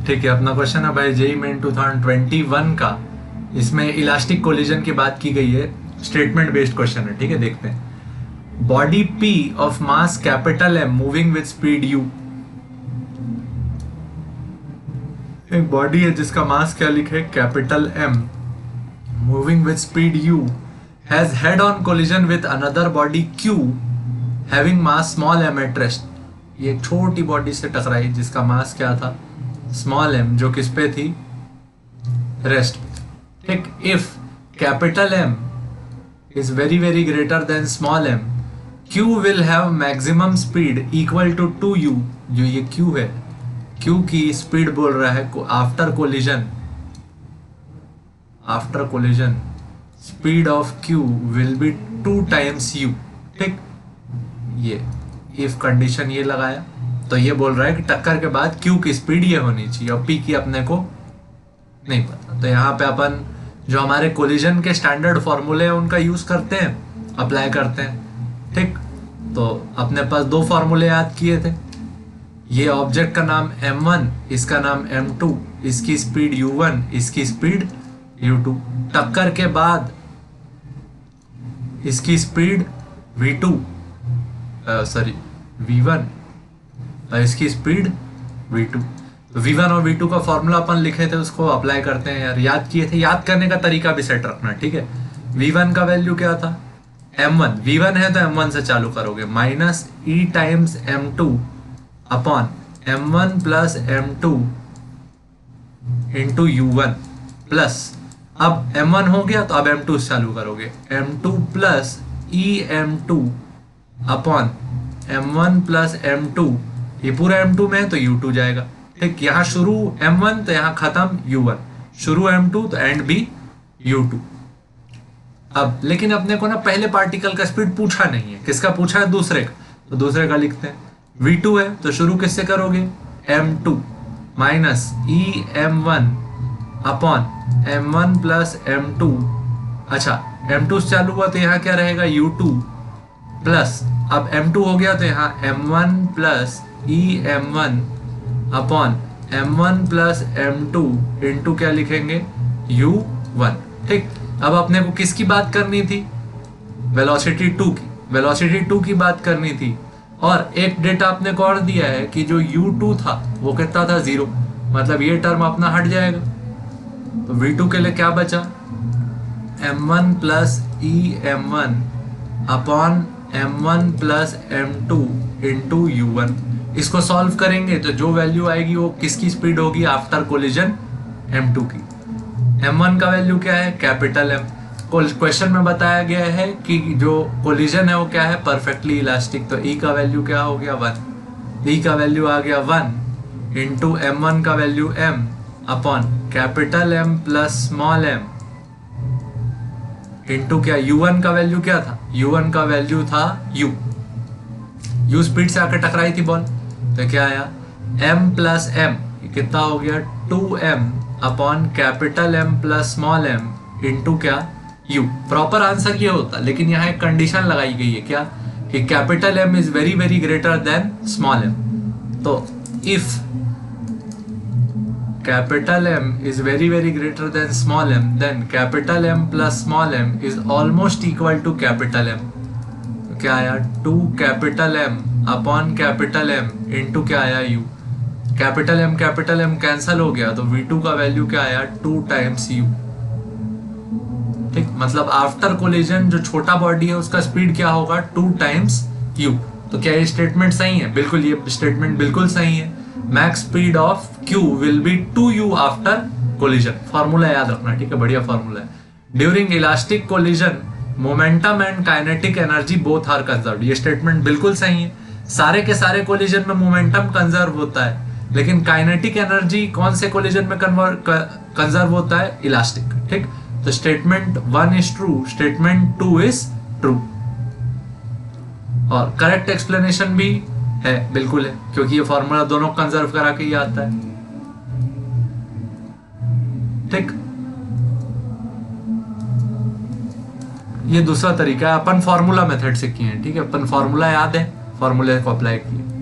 ठीक है, अपना क्वेश्चन है भाई जेईई मेन 2021 का। इसमें इलास्टिक कोलिजन की बात की गई है, स्टेटमेंट बेस्ड क्वेश्चन है। ठीक है, देखते हैं। Body P of mass capital M moving with speed u. एक बॉडी है जिसका मास क्या लिखे, capital M, moving with speed u, has head on collision with another body Q having mass small m at rest. ये एक छोटी body से टकराई जिसका मास क्या था, स्मॉल एम, जो किस पे थी, रेस्ट पे। ठीक, if capital M is very very greater than small m, Q will have maximum speed equal to 2u। जो ये क्यू है, क्यू की स्पीड बोल रहा है after collision speed of Q will be 2 times u। ठीक, ये इफ कंडीशन ये लगाया तो ये बोल रहा है कि टक्कर के बाद क्यू की स्पीड ये होनी चाहिए और पी की अपने को नहीं पता। तो यहाँ पे अपन जो हमारे कोलिजन के स्टैंडर्ड फॉर्मूले हैं उनका यूज करते हैं, अप्लाई करते हैं। ठीक, तो अपने पास 2 फॉर्मूले याद किए थे। ये ऑब्जेक्ट का नाम m1, इसका नाम m2, इसकी स्पीड u1, इसकी स्पीड u2। टक्कर के बाद इसकी स्पीड v2 v1 और इसकी स्पीड v2। तो v1 और v2 का फॉर्मूला अपन लिखे थे, उसको अप्लाई करते हैं यार। याद किए थे, याद करने का तरीका भी सेट रखना। ठीक है, v1 का वैल्यू क्या था, m1, v1 है तो m1 से चालू करोगे, minus e times m2 upon m1 plus m2 into u1 plus, अब m1 हो गया तो अब m2 से चालू करोगे, m2 plus e m2 upon m1 plus m2, ये पूरा m2 में है तो u2 जाएगा। ठीक, यहाँ शुरू m1 तो यहाँ खत्म u1, शुरू m2 तो एंड भी u2। अब लेकिन अपने को ना पहले पार्टिकल का स्पीड पूछा नहीं है, किसका पूछा है, दूसरे का, तो दूसरे का लिखते हैं। v2 है तो शुरू किससे करोगे, m2 minus e m1 upon m1 plus m2। अच्छा, m2 से चालू हुआ तो यहाँ क्या रहेगा, u2 प्लस, अब m2 हो गया तो यहाँ m1 plus e m1 upon m1 plus m2 into क्या लिखेंगे, u1। ठीक, अब अपने को किसकी बात करनी थी, वेलोसिटी 2 की, वेलोसिटी 2 की बात करनी थी। और एक डेटा आपने को और दिया है कि जो u2 था वो कितना था, 0, मतलब ये टर्म अपना हट जाएगा। तो v2 के लिए क्या बचा, m1 plus e m1 upon m1 plus m2 into u1। इसको सॉल्व करेंगे तो जो वैल्यू आएगी वो किसकी स्पीड होगी, आफ्टर कोलिजन m2 की। m1 का वैल्यू क्या है, कैपिटल M। क्वेश्चन में बताया गया है कि जो कोलिजन है वो क्या है, परफेक्टली इलास्टिक, तो E का वैल्यू क्या हो गया, 1। E का वैल्यू आ गया 1 इंटू m1 का value m upon capital M plus small m into क्या, u1 का वैल्यू क्या था, u1 का वैल्यू था u स्पीड से आकर टकराई थी बॉल, तो क्या आया, m प्लस m, कितना हो गया, 2m upon capital M plus small m into क्या, u। प्रॉपर आंसर ये होता, लेकिन यहाँ एक कंडीशन लगाई गई है, क्या, कि capital M is very very greater than small m। तो if capital M is very very greater than small m, then capital M plus small m is almost equal to capital M। तो क्या आया, 2 capital M upon capital M into क्या आया, u। Capital M cancel हो गया तो v2 का value क्या आया, 2 times u। ठीक, मतलब आफ्टर कोलिजन जो छोटा बॉडी है उसका स्पीड क्या होगा, 2 times u। तो क्या ये स्टेटमेंट सही है, बिल्कुल, ये स्टेटमेंट बिल्कुल सही है। Max speed of q will be 2u after collision. Formula याद रखना, ठीक है, बढ़िया फॉर्मूला है। During elastic collision momentum and kinetic energy both are conserved. ये स्टेटमेंट बिल्कुल सही है। सारे के सारे कोलिजन में मोमेंटम कंजर्व होता है, लेकिन काइनेटिक एनर्जी कौन से कोलिजन में कंजर्व होता है, इलास्टिक। ठीक, तो statement 1 is true, statement 2 is true. और करेक्ट एक्सप्लेनेशन भी है, बिल्कुल है, क्योंकि ये फॉर्मूला दोनों कंजर्व करा के ही आता है। ठीक, ये दूसरा तरीका है, अपन फॉर्मूला मेथड से किए हैं। ठीक है, अपन फॉर्मूला याद है, फॉर्मूले को अप्लाई किए।